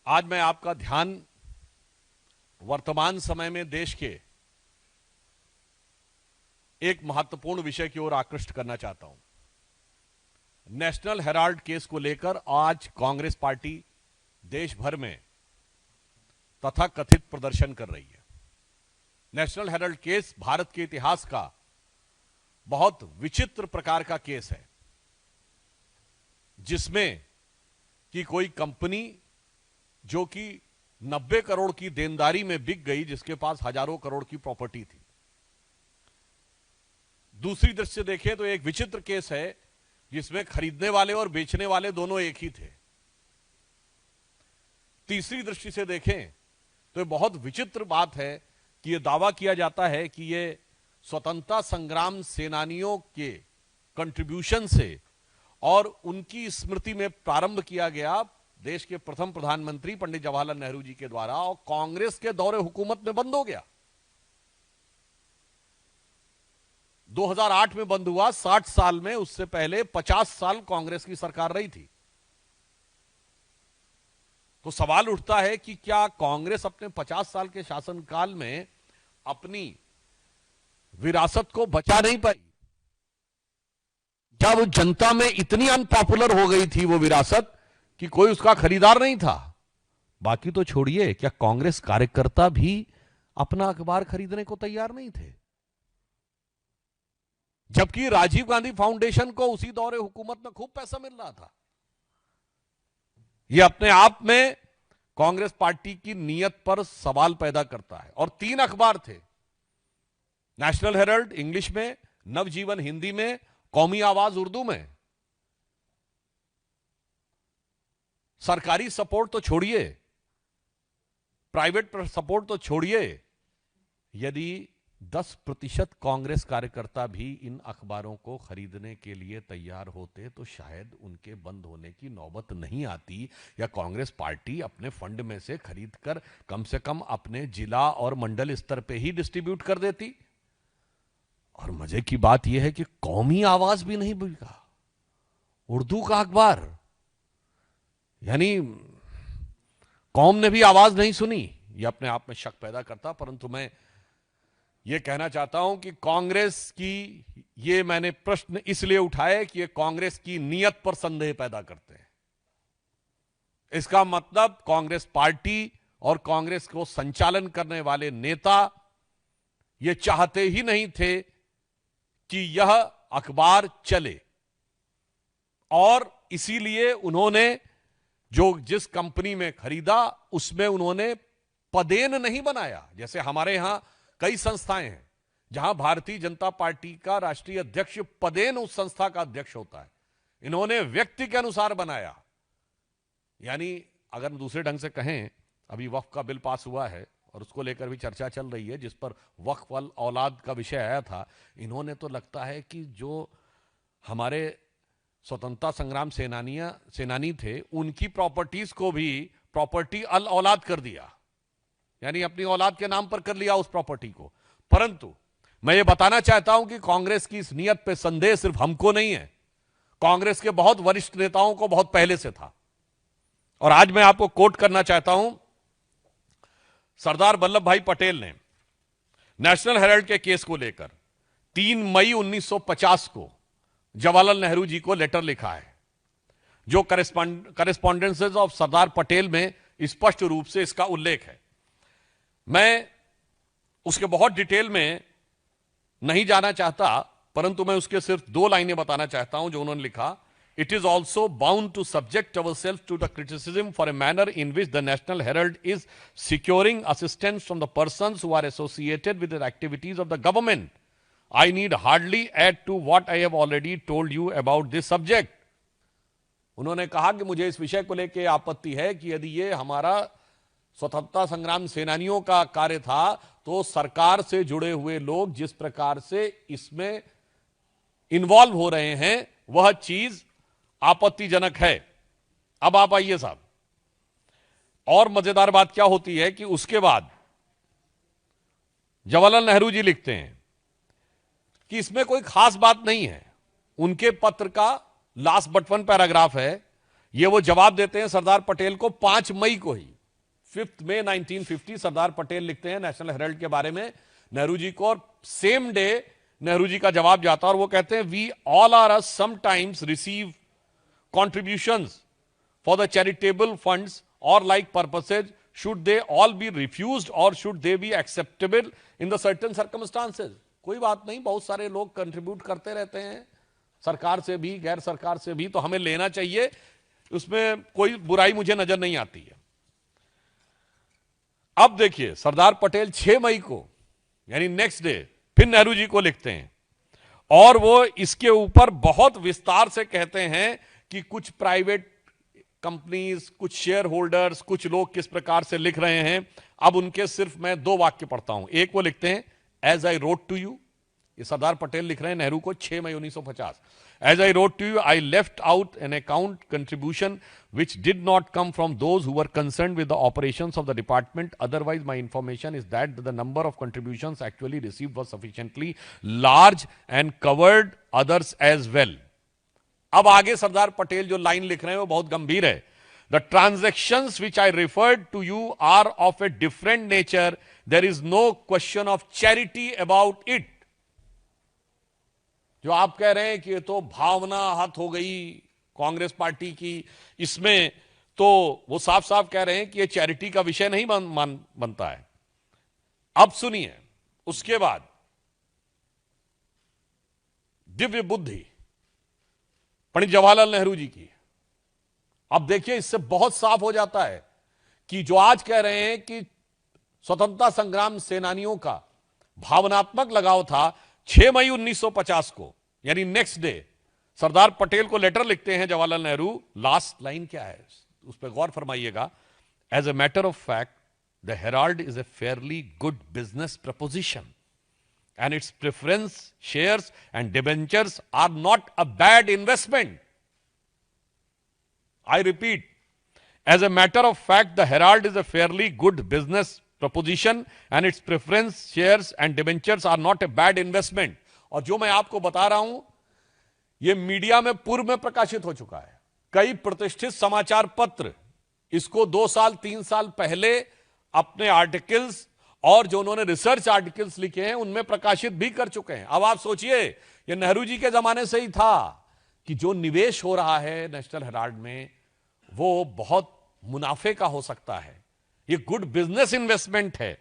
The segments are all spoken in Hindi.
आज मैं आपका ध्यान वर्तमान समय में देश के एक महत्वपूर्ण विषय की ओर आकृष्ट करना चाहता हूं। नेशनल हेराल्ड केस को लेकर आज कांग्रेस पार्टी देश भर में तथाकथित प्रदर्शन कर रही है। नेशनल हेराल्ड केस भारत के इतिहास का बहुत विचित्र प्रकार का केस है, जिसमें कि कोई कंपनी जो कि 90 करोड़ की देनदारी में बिक गई, जिसके पास हजारों करोड़ की प्रॉपर्टी थी। दूसरी दृष्टि से देखें तो एक विचित्र केस है जिसमें खरीदने वाले और बेचने वाले दोनों एक ही थे। तीसरी दृष्टि से देखें तो यह बहुत विचित्र बात है कि यह दावा किया जाता है कि यह स्वतंत्रता संग्राम सेनानियों के कंट्रीब्यूशन से और उनकी स्मृति में प्रारंभ किया गया देश के प्रथम प्रधानमंत्री पंडित जवाहरलाल नेहरू जी के द्वारा, और कांग्रेस के दौरे हुकूमत में बंद हो गया। 2008 में बंद हुआ। 60 साल में उससे पहले 50 साल कांग्रेस की सरकार रही थी। तो सवाल उठता है कि क्या कांग्रेस अपने 50 साल के शासनकाल में अपनी विरासत को बचा नहीं पाई? जब जनता में इतनी अनपॉपुलर हो गई थी वो विरासत कि कोई उसका खरीदार नहीं था। बाकी तो छोड़िए, क्या कांग्रेस कार्यकर्ता भी अपना अखबार खरीदने को तैयार नहीं थे? जबकि राजीव गांधी फाउंडेशन को उसी दौरे हुकूमत में खूब पैसा मिल रहा था। यह अपने आप में कांग्रेस पार्टी की नीयत पर सवाल पैदा करता है। और 3 अखबार थे, नेशनल हेराल्ड इंग्लिश में, नवजीवन हिंदी में, कौमी आवाज उर्दू में। सरकारी सपोर्ट तो छोड़िए, प्राइवेट सपोर्ट तो छोड़िए, यदि 10% कांग्रेस कार्यकर्ता भी इन अखबारों को खरीदने के लिए तैयार होते तो शायद उनके बंद होने की नौबत नहीं आती, या कांग्रेस पार्टी अपने फंड में से खरीदकर कम से कम अपने जिला और मंडल स्तर पे ही डिस्ट्रीब्यूट कर देती। और मजे की बात यह है कि कौमी आवाज भी नहीं बिका, उर्दू का अखबार, यानी कौम ने भी आवाज नहीं सुनी। यह अपने आप में शक पैदा करता। परंतु मैं यह कहना चाहता हूं कि कांग्रेस की, ये मैंने प्रश्न इसलिए उठाए कि ये कांग्रेस की नीयत पर संदेह पैदा करते हैं। इसका मतलब कांग्रेस पार्टी और कांग्रेस को संचालन करने वाले नेता ये चाहते ही नहीं थे कि यह अखबार चले, और इसीलिए उन्होंने जिस कंपनी में खरीदा उसमें उन्होंने पदेन नहीं बनाया। जैसे हमारे यहां कई संस्थाएं हैं जहां भारतीय जनता पार्टी का राष्ट्रीय अध्यक्ष पदेन उस संस्था का अध्यक्ष होता है। इन्होंने व्यक्ति के अनुसार बनाया। यानी अगर दूसरे ढंग से कहें, अभी वक्फ का बिल पास हुआ है और उसको लेकर भी चर्चा चल रही है, जिस पर वक्फ वाल औलाद का विषय आया था। इन्होंने तो लगता है कि जो हमारे स्वतंत्रता संग्राम सेनानी थे, उनकी प्रॉपर्टीज को भी प्रॉपर्टी अल औलाद कर दिया, यानी अपनी औलाद के नाम पर कर लिया उस प्रॉपर्टी को। परंतु मैं ये बताना चाहता हूं कि कांग्रेस की इस नियत पे संदेह सिर्फ हमको नहीं है, कांग्रेस के बहुत वरिष्ठ नेताओं को बहुत पहले से था। और आज मैं आपको कोट करना चाहता हूं, सरदार वल्लभ भाई पटेल ने नेशनल हेराल्ड के केस को लेकर 3 मई 1950 को जवाहरलाल नेहरू जी को लेटर लिखा है, जो करेस्पॉन्डेंसेस ऑफ सरदार पटेल में स्पष्ट रूप से इसका उल्लेख है। मैं उसके बहुत डिटेल में नहीं जाना चाहता, परंतु मैं उसके सिर्फ 2 लाइनें बताना चाहता हूं जो उन्होंने लिखा। It is also bound to subject ourselves to the criticism for a manner in which the National Herald is securing assistance from the persons who are associated with the activities of the government. I need hardly add to what I have already told you about this subject. उन्होंने कहा कि मुझे इस विषय को लेकर आपत्ति है कि यदि ये हमारा स्वतंत्रता संग्राम सेनानियों का कार्य था, तो सरकार से जुड़े हुए लोग जिस प्रकार से इसमें इन्वॉल्व हो रहे हैं वह चीज आपत्तिजनक है। अब आप आइए साहब, और मजेदार बात क्या होती है कि उसके बाद जवाहरलाल नेहरू जी लिखते हैं कि इसमें कोई खास बात नहीं है। उनके पत्र का लास्ट बट 1 पैराग्राफ है, ये वो जवाब देते हैं सरदार पटेल को 5 मई को ही। 5 मई 1950 सरदार पटेल लिखते हैं नेशनल हेराल्ड के बारे में नेहरू जी को, और सेम डे नेहरू जी का जवाब जाता है और वो कहते हैं we all are us sometimes receive contributions for the charitable funds or like purposes, should they all be refused or should they be acceptable in the certain circumstances? कोई बात नहीं, बहुत सारे लोग कंट्रीब्यूट करते रहते हैं, सरकार से भी गैर सरकार से भी, तो हमें लेना चाहिए, उसमें कोई बुराई मुझे नजर नहीं आती है। अब देखिए सरदार पटेल 6 मई को यानी नेक्स्ट डे फिर नेहरू जी को लिखते हैं और वो इसके ऊपर बहुत विस्तार से कहते हैं कि कुछ प्राइवेट कंपनीज, कुछ शेयर होल्डर्स, कुछ लोग किस प्रकार से लिख रहे हैं। अब उनके सिर्फ मैं 2 वाक्य पढ़ता हूं। एक वो लिखते हैं as I wrote to you, ये सरदार पटेल लिख रहे हैं नेहरू को 6 मई 1950। As I wrote to you I left out an account contribution which did not come from those who were concerned with the operations of the department. Otherwise, my information is that the number of contributions actually received was sufficiently large and covered others as well. अब आगे सरदार पटेल जो लाइन लिख रहे हैं वो बहुत गंभीर है। The transactions which I referred to you are of a different nature. There is no question of charity about it. जो आप कह रहे हैं कि ये तो भावना हत हो गई कांग्रेस पार्टी की, इसमें तो वो साफ साफ कह रहे हैं कि ये चैरिटी का विषय नहीं बनता है। अब सुनिए, उसके बाद दिव्य बुद्धि पंडित जवाहरलाल नेहरू जी की। अब देखिए इससे बहुत साफ हो जाता है कि जो आज कह रहे हैं कि स्वतंत्रता संग्राम सेनानियों का भावनात्मक लगाव था, 6 मई 1950 को यानी नेक्स्ट डे सरदार पटेल को लेटर लिखते हैं जवाहरलाल नेहरू। लास्ट लाइन क्या है उस पर गौर फरमाइएगा। As a matter of fact the Herald is a fairly good business proposition and its preference shares and debentures are not a bad investment. I repeat, as a matter of fact, the Herald is a fairly good business proposition and its preference shares and debentures are not a bad investment. और जो मैं आपको बता रहा हूं यह मीडिया में पूर्व में प्रकाशित हो चुका है। कई प्रतिष्ठित समाचार पत्र इसको 2 साल 3 साल पहले अपने आर्टिकल्स और जो उन्होंने रिसर्च आर्टिकल्स लिखे हैं उनमें प्रकाशित भी कर चुके हैं। अब आप सोचिए ये नेहरू जी के जमाने से ही था कि जो निवेश हो रहा है नेशनल हेराल्ड में वो बहुत मुनाफे का हो सकता है, ये गुड बिजनेस इन्वेस्टमेंट है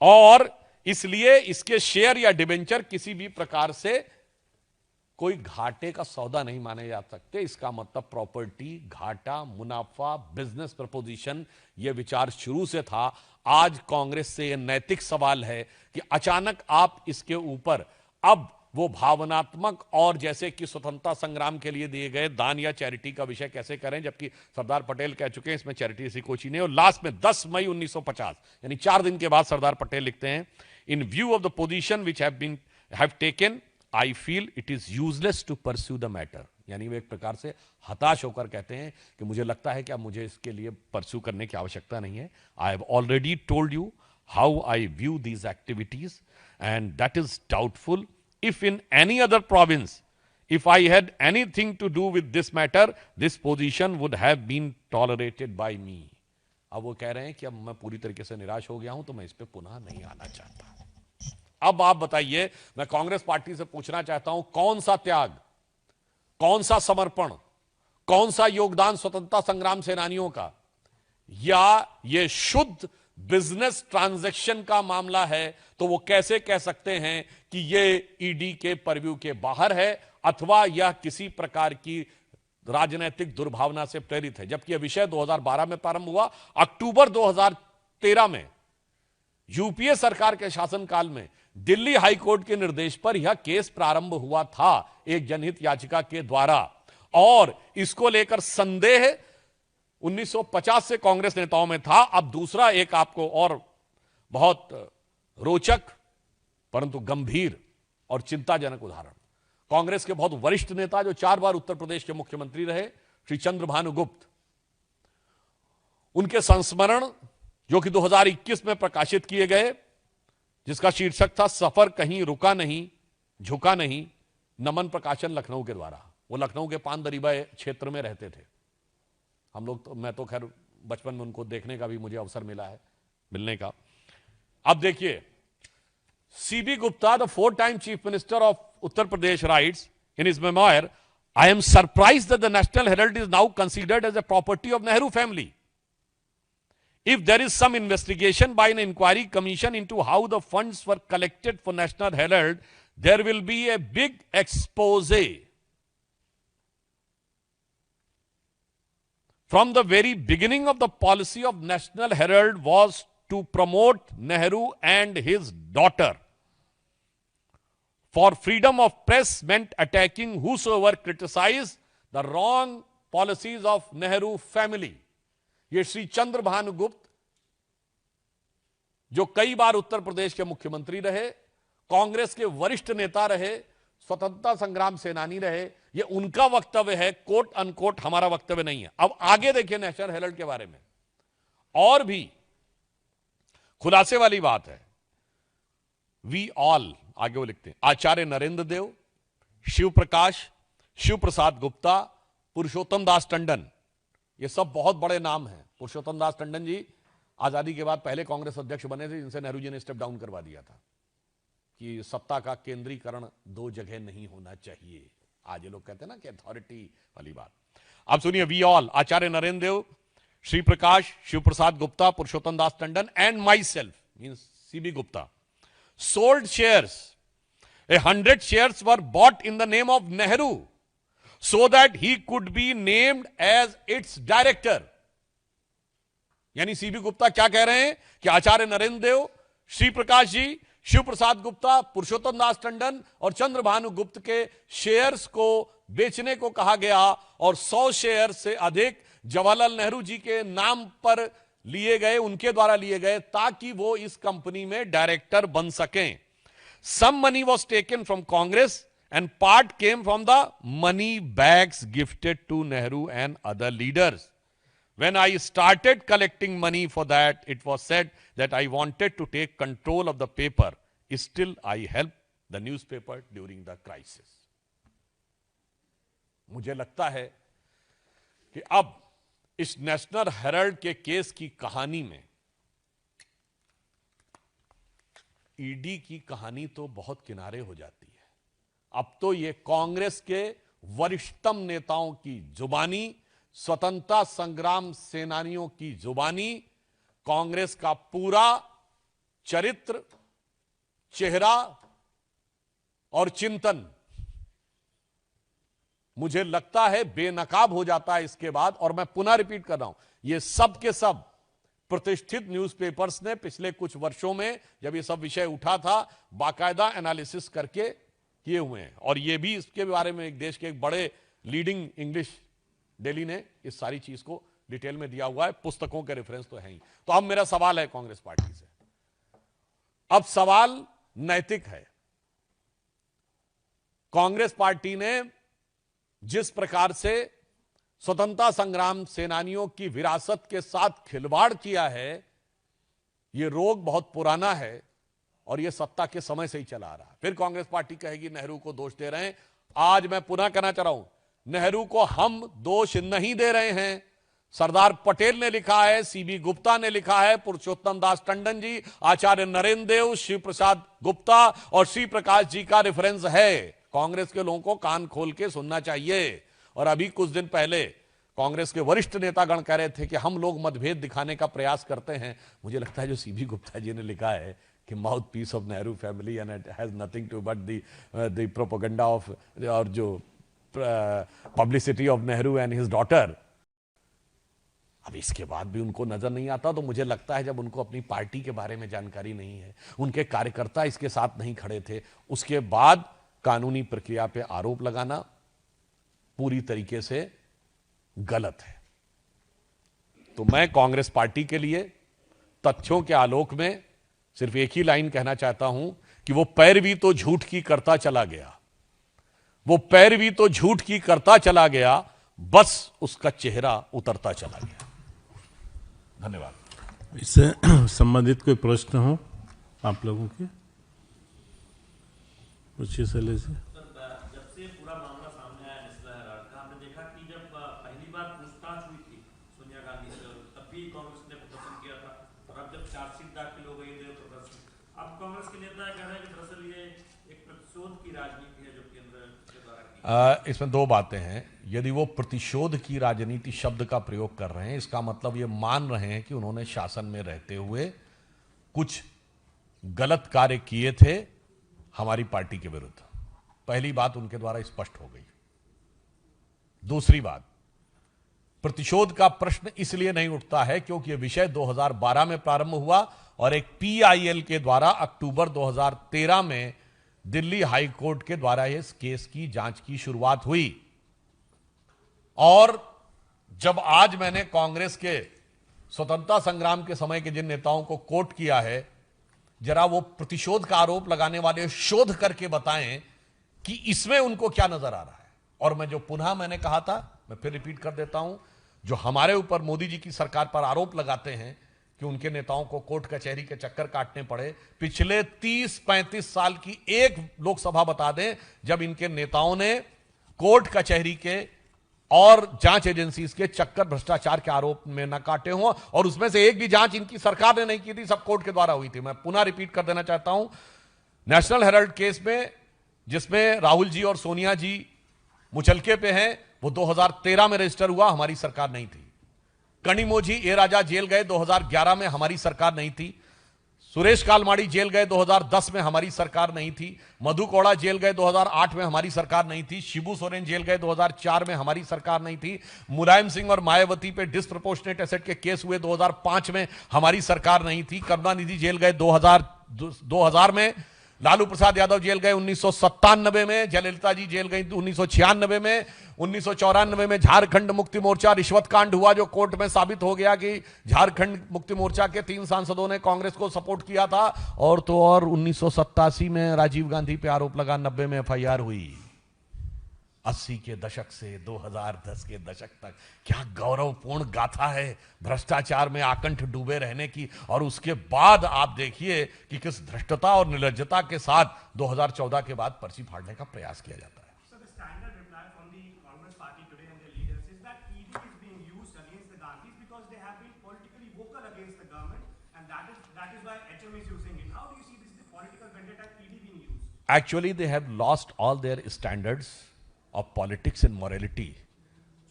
और इसलिए इसके शेयर या डिबेंचर किसी भी प्रकार से कोई घाटे का सौदा नहीं माने जा सकते। इसका मतलब प्रॉपर्टी, घाटा, मुनाफा, बिजनेस प्रपोजिशन, यह विचार शुरू से था। आज कांग्रेस से यह नैतिक सवाल है कि अचानक आप इसके ऊपर अब वो भावनात्मक और जैसे कि स्वतंत्रता संग्राम के लिए दिए गए दान या चैरिटी का विषय कैसे करें, जबकि सरदार पटेल कह चुके हैं इसमें चैरिटी ऐसी कोई चीज नहीं। और लास्ट में 10 मई 1950 यानी 4 दिन के बाद सरदार पटेल लिखते हैं, in view of the position which have taken I feel it is useless to pursue the matter. यानी वे एक प्रकार से हताश होकर कहते हैं कि मुझे लगता है कि अब मुझे इसके लिए परस्यू करने की आवश्यकता नहीं है। I have already told you how eye view these activities and that is doubtful if in any other province, if I had anything to do with this matter, this position would have been tolerated by me. अब वो कह रहे हैं कि अब मैं पूरी तरीके से निराश हो गया हूं तो मैं इस पे पुनः नहीं आना चाहता। अब आप बताइए, मैं कांग्रेस पार्टी से पूछना चाहता हूं, कौन सा त्याग, कौन सा समर्पण, कौन सा योगदान स्वतंत्रता संग्राम सेनानियों का, या ये शुद्ध बिजनेस ट्रांजैक्शन का मामला है तो वो कैसे कह सकते हैं कि ये ईडी के परव्यू के बाहर है अथवा यह किसी प्रकार की राजनीतिक दुर्भावना से प्रेरित है। जबकि यह विषय 2012 में प्रारंभ हुआ, अक्टूबर 2013 में यूपीए सरकार के शासनकाल में दिल्ली हाईकोर्ट के निर्देश पर यह केस प्रारंभ हुआ था एक जनहित याचिका के द्वारा, और इसको लेकर संदेह 1950 से कांग्रेस नेताओं में था। अब दूसरा एक आपको और बहुत रोचक परंतु गंभीर और चिंताजनक उदाहरण, कांग्रेस के बहुत वरिष्ठ नेता जो 4 बार उत्तर प्रदेश के मुख्यमंत्री रहे, श्री चंद्रभानु गुप्त, उनके संस्मरण जो कि 2021 में प्रकाशित किए गए, जिसका शीर्षक था सफर कहीं रुका नहीं झुका नहीं, नमन प्रकाशन लखनऊ के द्वारा। वो लखनऊ के पान दरीबा क्षेत्र में रहते थे। हम लोग तो, मैं तो खैर बचपन में उनको देखने का भी मुझे अवसर मिला है, मिलने का। अब देखिए, C B Gupta, the 4-time chief minister of Uttar Pradesh, writes in his memoir, I am surprised that the National Herald is now considered as a property of Nehru family. If there is some investigation by an inquiry commission into how the funds were collected for National Herald, there will be a big expose. From the very beginning of the policy of National Herald was to promote Nehru and his daughter. For freedom of press meant attacking whosoever criticized the wrong policies of Nehru family. ये श्री चंद्र भानुगुप्त, जो कई बार उत्तर प्रदेश के मुख्यमंत्री रहे, कांग्रेस के वरिष्ठ नेता रहे, स्वतंत्रता संग्राम सेनानी रहे, ये उनका वक्तव्य है, कोट अनकोट, हमारा वक्तव्य नहीं है। अब आगे देखिए नेशनल हेराल्ड के बारे में और भी खुलासे वाली बात है। वी ऑल, आगे वो लिखते हैं, आचार्य नरेंद्र देव, शिव प्रकाश, शिव प्रसाद गुप्ता, पुरुषोत्तम दास टंडन, ये सब बहुत बड़े नाम हैं। पुरुषोत्तम दास टंडन जी आजादी के बाद पहले कांग्रेस अध्यक्ष बने थे, जिनसे नेहरू जी ने स्टेप डाउन करवा दिया था कि सत्ता का केंद्रीकरण दो जगह नहीं होना चाहिए। आज ये लोग कहते हैं ना कि अथॉरिटी वाली बात। अब सुनिए, we all, Acharya Narendra Dev, Shri Prakash, Shiv Prasad Gupta, Purushottam Das Tandon and myself means C B Gupta sold shares, 100 shares were bought in the name of Nehru so that he could be named as its director. यानी सीबी गुप्ता क्या कह रहे हैं कि आचार्य नरेंद्र देव, श्री प्रकाश जी, शिव प्रसाद गुप्ता, पुरुषोत्तम दास टंडन और चंद्र भानु गुप्त के शेयर्स को बेचने को कहा गया और 100 शेयर से अधिक जवाहरलाल नेहरू जी के नाम पर लिए गए, उनके द्वारा लिए गए, ताकि वो इस कंपनी में डायरेक्टर बन सकें। Some money was taken from Congress and part came from the money bags gifted to Nehru and other leaders. When I started collecting money for that, it was said that I wanted to take control of the paper. Still, I helped the newspaper during the crisis. मुझे लगता है कि अब इस नेशनल हेराल्ड के केस की कहानी में ईडी की कहानी तो बहुत किनारे हो जाती है। अब तो ये कांग्रेस के वरिष्ठतम नेताओं की जुबानी, स्वतंत्रता संग्राम सेनानियों की जुबानी, कांग्रेस का पूरा चरित्र, चेहरा और चिंतन, मुझे लगता है बेनकाब हो जाता है इसके बाद। और मैं पुनः रिपीट कर रहा हूं, ये सब के सब प्रतिष्ठित न्यूज़पेपर्स ने पिछले कुछ वर्षों में जब ये सब विषय उठा था, बाकायदा एनालिसिस करके किए हुए हैं। और ये भी इसके बारे में एक देश के एक बड़े लीडिंग इंग्लिश डेली ने इस सारी चीज को डिटेल में दिया हुआ है, पुस्तकों के रेफरेंस तो है ही। तो अब मेरा सवाल है कांग्रेस पार्टी से, अब सवाल नैतिक है। कांग्रेस पार्टी ने जिस प्रकार से स्वतंत्रता संग्राम सेनानियों की विरासत के साथ खिलवाड़ किया है, यह रोग बहुत पुराना है और यह सत्ता के समय से ही चला आ रहा है। फिर कांग्रेस पार्टी कहेगी नेहरू को दोष दे रहे हैं। आज मैं पुनः कहना चाह रहा हूं, नेहरू को हम दोष नहीं दे रहे हैं। सरदार पटेल ने लिखा है, सीबी गुप्ता ने लिखा है, पुरुषोत्तम दास टंडन जी, आचार्य नरेंद्र देव, शिव प्रसाद गुप्ता और श्री प्रकाश जी का रेफरेंस है। कांग्रेस के लोगों को कान खोल के सुनना चाहिए। और अभी कुछ दिन पहले कांग्रेस के वरिष्ठ नेतागण कह रहे थे कि हम लोग मतभेद दिखाने का प्रयास करते हैं। मुझे लगता है जो सीबी गुप्ता जी ने लिखा है कि mouthpiece of Nehru family and it has nothing to but the propaganda of और जो publicity of Nehru and his daughter, अब इसके बाद भी उनको नजर नहीं आता। तो मुझे लगता है जब उनको अपनी पार्टी के बारे में जानकारी नहीं है, उनके कार्यकर्ता इसके साथ नहीं खड़े थे, उसके बाद कानूनी प्रक्रिया पे आरोप लगाना पूरी तरीके से गलत है। तो मैं कांग्रेस पार्टी के लिए तथ्यों के आलोक में सिर्फ एक ही लाइन कहना चाहता हूं कि वो पैरवी तो झूठ की करता चला गया, वो पैरवी तो झूठ की करता चला गया, बस उसका चेहरा उतरता चला गया। धन्यवाद। इससे संबंधित कोई प्रश्न हो आप लोगों के? पूछिए शैलेश जी। जब से पूरा मामला सामने आया नेशनल हेराल्ड का, हमने देखा कि जब पहली बार पूछताछ हुई थी सोनिया गांधी से, तब भी प्रदर्शन किया था, और अब जब चार्जशीट दाखिल हो गई है प्रदर्शन, अब कांग्रेस के नेता कह रहे हैं कि दरअसल ये एक प्रतिशोध की राजनीति है जो केंद्र के द्वारा की। इसमें दो बातें हैं। यदि वो प्रतिशोध की राजनीति शब्द का प्रयोग कर रहे हैं, इसका मतलब ये मान रहे हैं कि उन्होंने शासन में रहते हुए कुछ गलत कार्य किए थे हमारी पार्टी के विरुद्ध। पहली बात उनके द्वारा स्पष्ट हो गई। दूसरी बात, प्रतिशोध का प्रश्न इसलिए नहीं उठता है क्योंकि यह विषय 2012 में प्रारंभ हुआ और एक पीआईएल के द्वारा अक्टूबर 2013 में दिल्ली हाई कोर्ट के द्वारा इस केस की जांच की शुरुआत हुई। और जब आज मैंने कांग्रेस के स्वतंत्रता संग्राम के समय के जिन नेताओं को कोट किया है, जरा वो प्रतिशोध का आरोप लगाने वाले शोध करके बताएं कि इसमें उनको क्या नजर आ रहा है। और मैं जो पुनः मैंने कहा था, मैं फिर रिपीट कर देता हूं, जो हमारे ऊपर मोदी जी की सरकार पर आरोप लगाते हैं कि उनके नेताओं को कोर्ट कचहरी के चक्कर काटने पड़े, पिछले 30-35 साल की एक लोकसभा बता दें जब इनके नेताओं ने कोर्ट कचहरी के और जांच एजेंसीज के चक्कर भ्रष्टाचार के आरोप में न काटे हों, और उसमें से एक भी जांच इनकी सरकार ने नहीं की थी, सब कोर्ट के द्वारा हुई थी। मैं पुनः रिपीट कर देना चाहता हूं, नेशनल हेराल्ड केस में जिसमें राहुल जी और सोनिया जी मुचलके पे हैं, वो 2013 में रजिस्टर हुआ, हमारी सरकार नहीं थी। कनिमोझी ए राजा जेल गए 2011 में, हमारी सरकार नहीं थी। सुरेश कालमाड़ी जेल गए 2010 में, हमारी सरकार नहीं थी। मधु कोड़ा जेल गए 2008 में, हमारी सरकार नहीं थी। शिबू सोरेन जेल गए 2004 में, हमारी सरकार नहीं थी। मुलायम सिंह और मायावती पे डिस्प्रपोर्शनेट एसेट के केस हुए 2005 में, हमारी सरकार नहीं थी। करुणानिधि जेल गए 2000 में। लालू प्रसाद यादव जेल गए 1997 में। जयललिता जी जेल गई 1996 में। 1994 में झारखंड मुक्ति मोर्चा रिश्वत कांड हुआ, जो कोर्ट में साबित हो गया कि झारखंड मुक्ति मोर्चा के 3 सांसदों ने कांग्रेस को सपोर्ट किया था। और तो और 1987 में राजीव गांधी पे आरोप लगा, 90 में एफआईआर हुई। 80 के दशक से 2010 के दशक तक क्या गौरवपूर्ण गाथा है भ्रष्टाचार में आकंठ डूबे रहने की। और उसके बाद आप देखिए कि किस धृष्टता और निर्लज्जता के साथ 2014 के बाद पर्ची फाड़ने का प्रयास किया जाता है। Actually, they have lost all their standards of politics and morality.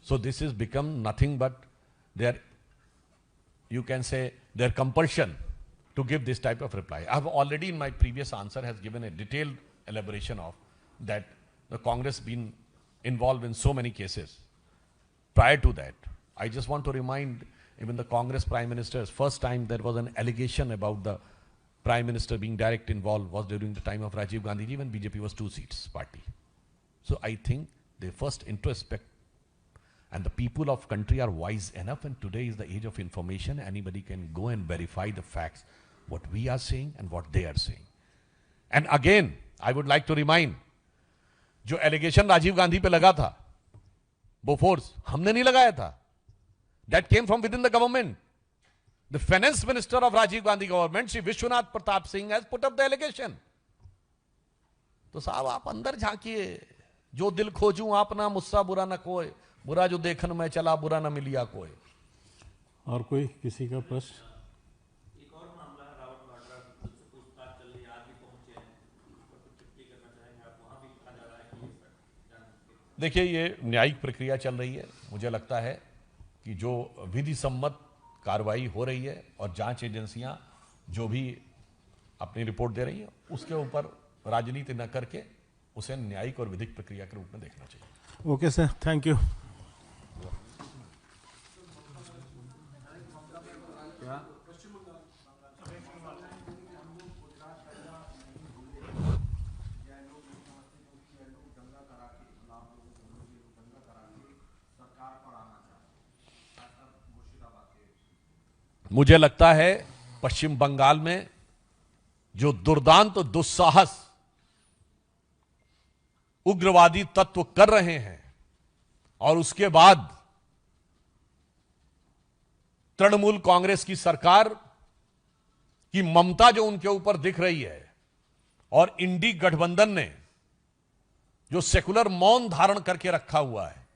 So this has become nothing but their, you can say, their compulsion to give this type of reply. I have already in my previous answer has given a detailed elaboration of that the Congress been involved in so many cases. Prior to that, I just want to remind even the Congress Prime Ministers, first time there was an allegation about the Prime Minister being direct involved was during the time of Rajiv Gandhi ji when BJP was 2 seats party. So I think they first introspect, and the people of country are wise enough, and today is the age of information. Anybody can go and verify the facts, what we are saying and what they are saying. And again, I would like to remind, जो allegation राजीव गांधी पे लगा था, बोफोर्स, हमने नहीं लगाया था. That came from within the government. The finance minister of Rajiv Gandhi government, Shri Vishwanath Pratap Singh, has put up the allegation. तो साहब आप अंदर झांकिए, जो दिल खोजूं आपना मुस्सा बुरा न कोई, बुरा जो देखन मैं चला बुरा न मिलिया कोई। और कोई किसी का प्रश्न? एक और मामला है रावत वाड्रा, पूछताछ चल रही है, आज भी पहुंचे हैं, उस पर कुछ टिप्पणी करना चाहेंगे आप? वहां भी कहा जा रहा है कि देखिए, ये न्यायिक प्रक्रिया चल रही है। मुझे लगता है कि जो विधि सम्मत कार्रवाई हो रही है और जांच एजेंसियां जो भी अपनी रिपोर्ट दे रही है, उसके ऊपर राजनीति न करके उसे न्यायिक और विधिक प्रक्रिया के रूप में देखना चाहिए। Okay sir, thank you. मुझे लगता है पश्चिम बंगाल में जो दुर्दांत तो दुस्साहस उग्रवादी तत्व कर रहे हैं, और उसके बाद तृणमूल कांग्रेस की सरकार की ममता जो उनके ऊपर दिख रही है, और इंडी गठबंधन ने जो सेकुलर मौन धारण करके रखा हुआ है,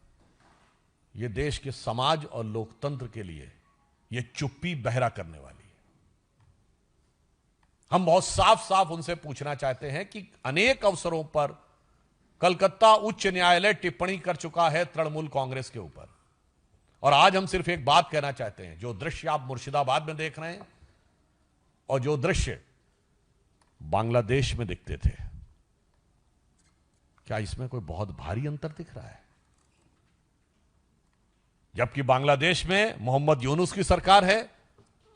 यह देश के समाज और लोकतंत्र के लिए ये चुप्पी बहरा करने वाली है। हम बहुत साफ साफ उनसे पूछना चाहते हैं कि अनेक अवसरों पर कलकत्ता उच्च न्यायालय टिप्पणी कर चुका है तृणमूल कांग्रेस के ऊपर, और आज हम सिर्फ एक बात कहना चाहते हैं, जो दृश्य आप मुर्शिदाबाद में देख रहे हैं और जो दृश्य बांग्लादेश में दिखते थे, क्या इसमें कोई बहुत भारी अंतर दिख रहा है? जबकि बांग्लादेश में मोहम्मद यूनुस की सरकार है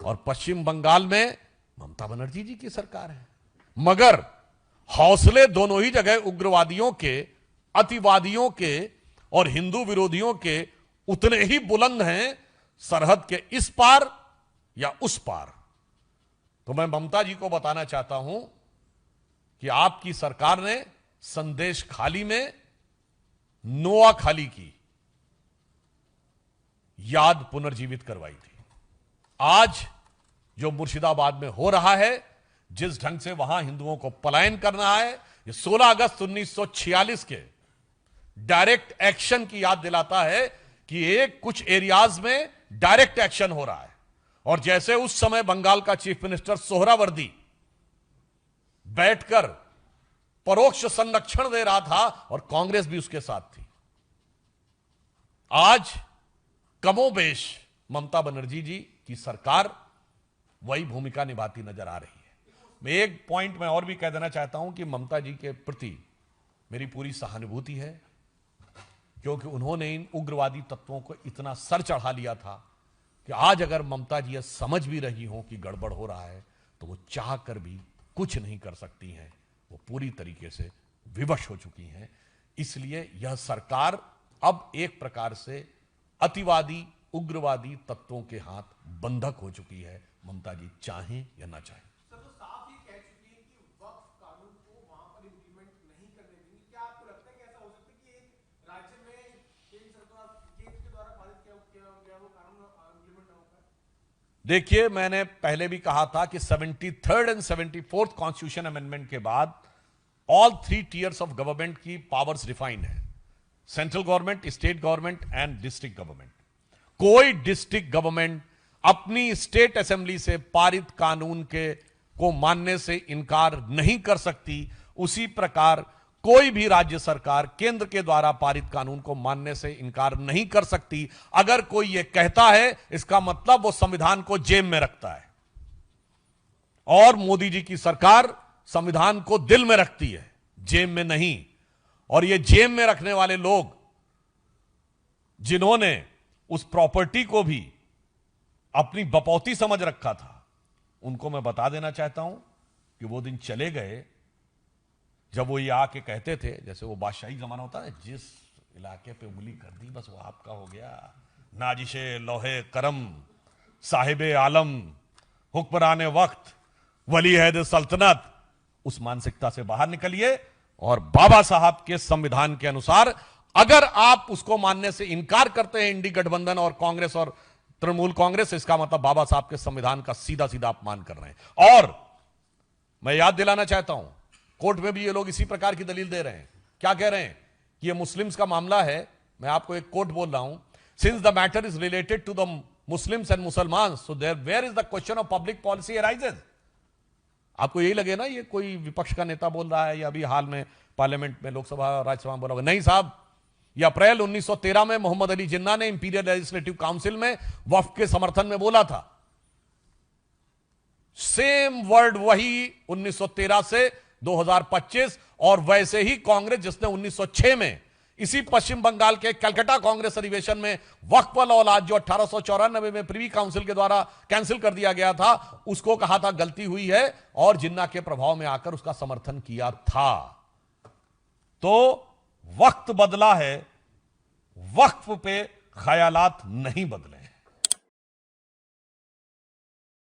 और पश्चिम बंगाल में ममता बनर्जी जी की सरकार है, मगर हौसले दोनों ही जगह उग्रवादियों के, अतिवादियों के और हिंदू विरोधियों के उतने ही बुलंद हैं, सरहद के इस पार या उस पार। तो मैं ममता जी को बताना चाहता हूं कि आपकी सरकार ने संदेश खाली में नोआ खाली की याद पुनर्जीवित करवाई थी। आज जो मुर्शिदाबाद में हो रहा है, जिस ढंग से वहां हिंदुओं को पलायन करना है, ये 16 अगस्त 1946 के डायरेक्ट एक्शन की याद दिलाता है कि एक कुछ एरियाज में डायरेक्ट एक्शन हो रहा है। और जैसे उस समय बंगाल का चीफ मिनिस्टर सोहरावर्दी बैठकर परोक्ष संरक्षण दे रहा था और कांग्रेस भी उसके साथ थी, आज कमोबेश ममता बनर्जी जी की सरकार वही भूमिका निभाती नजर आ रही है। मैं एक पॉइंट में और भी कह देना चाहता हूं कि ममता जी के प्रति मेरी पूरी सहानुभूति है, क्योंकि उन्होंने इन उग्रवादी तत्वों को इतना सर चढ़ा लिया था कि आज अगर ममता जी यह समझ भी रही हो कि गड़बड़ हो रहा है तो वो चाह कर भी कुछ नहीं कर सकती हैं, वो पूरी तरीके से विवश हो चुकी हैं। इसलिए यह सरकार अब एक प्रकार से अतिवादी उग्रवादी तत्वों के हाथ बंधक हो चुकी है, ममता जी चाहें या ना चाहें। सर, तो साफ ही कह चुकी है कि वक्फ कानून को वहां पर इंप्लीमेंट नहीं करने देंगे। क्या आपको लगता है कि ऐसा हो सकता है कि एक राज्य में केंद्र सरकार के द्वारा पारित किया गया वो कानून इंप्लीमेंट ना हो पाए? देखिए, मैंने पहले भी कहा था कि 73rd and 74th constitution amendment के बाद ऑल 3 टियर्स ऑफ गवर्नमेंट की पावर्स डिफाइंड है, central government, state government and district government. कोई डिस्ट्रिक्ट गवर्नमेंट अपनी स्टेट असेंबली से पारित कानून के को मानने से इनकार नहीं कर सकती। उसी प्रकार कोई भी राज्य सरकार केंद्र के द्वारा पारित कानून को मानने से इनकार नहीं कर सकती। अगर कोई यह कहता है, इसका मतलब वो संविधान को जेब में रखता है, और मोदी जी की सरकार संविधान को दिल में रखती है, जेब में नहीं। और ये जेब में रखने वाले लोग, जिन्होंने उस प्रॉपर्टी को भी अपनी बपौती समझ रखा था, उनको मैं बता देना चाहता हूं कि वो दिन चले गए जब वो ये आके कहते थे, जैसे वो बादशाही जमाना होता है, जिस इलाके पे उंगली कर दी बस वो आपका हो गया, नाजिशे लोहे करम साहिबे आलम हुक्मरान वक्त वली हैद सल्तनत, उस मानसिकता से बाहर निकलिए और बाबा साहब के संविधान के अनुसार अगर आप उसको मानने से इनकार करते हैं, इंडी गठबंधन और कांग्रेस और तृणमूल कांग्रेस, इसका मतलब बाबा साहब के संविधान का सीधा सीधा अपमान कर रहे हैं। और मैं याद दिलाना चाहता हूं, कोर्ट में भी ये लोग इसी प्रकार की दलील दे रहे हैं। क्या कह रहे हैं कि ये मुस्लिम्स का मामला है। मैं आपको एक कोट बोल रहा हूं, since the matter is related to the Muslims and मुसलमान, so there were is the question of public policy arises. आपको यही लगे ना ये कोई विपक्ष का नेता बोल रहा है, या अभी हाल में पार्लियामेंट में, लोकसभा और राज्यसभा में बोला होगा। नहीं साहब, ये अप्रैल 1913 में मोहम्मद अली जिन्ना ने इंपीरियल लेजिस्लेटिव काउंसिल में वक्फ के समर्थन में बोला था। सेम वर्ड वही 1913 से 2025, और वैसे ही कांग्रेस जिसने 1906 में इसी पश्चिम बंगाल के कलकत्ता कांग्रेस अधिवेशन में वक्फ लॉ जो 1894 में प्रीवी काउंसिल के द्वारा कैंसिल कर दिया गया था, उसको कहा था गलती हुई है, और जिन्ना के प्रभाव में आकर उसका समर्थन किया था। तो वक्त बदला है, वक्फ पे ख्यालात नहीं बदले।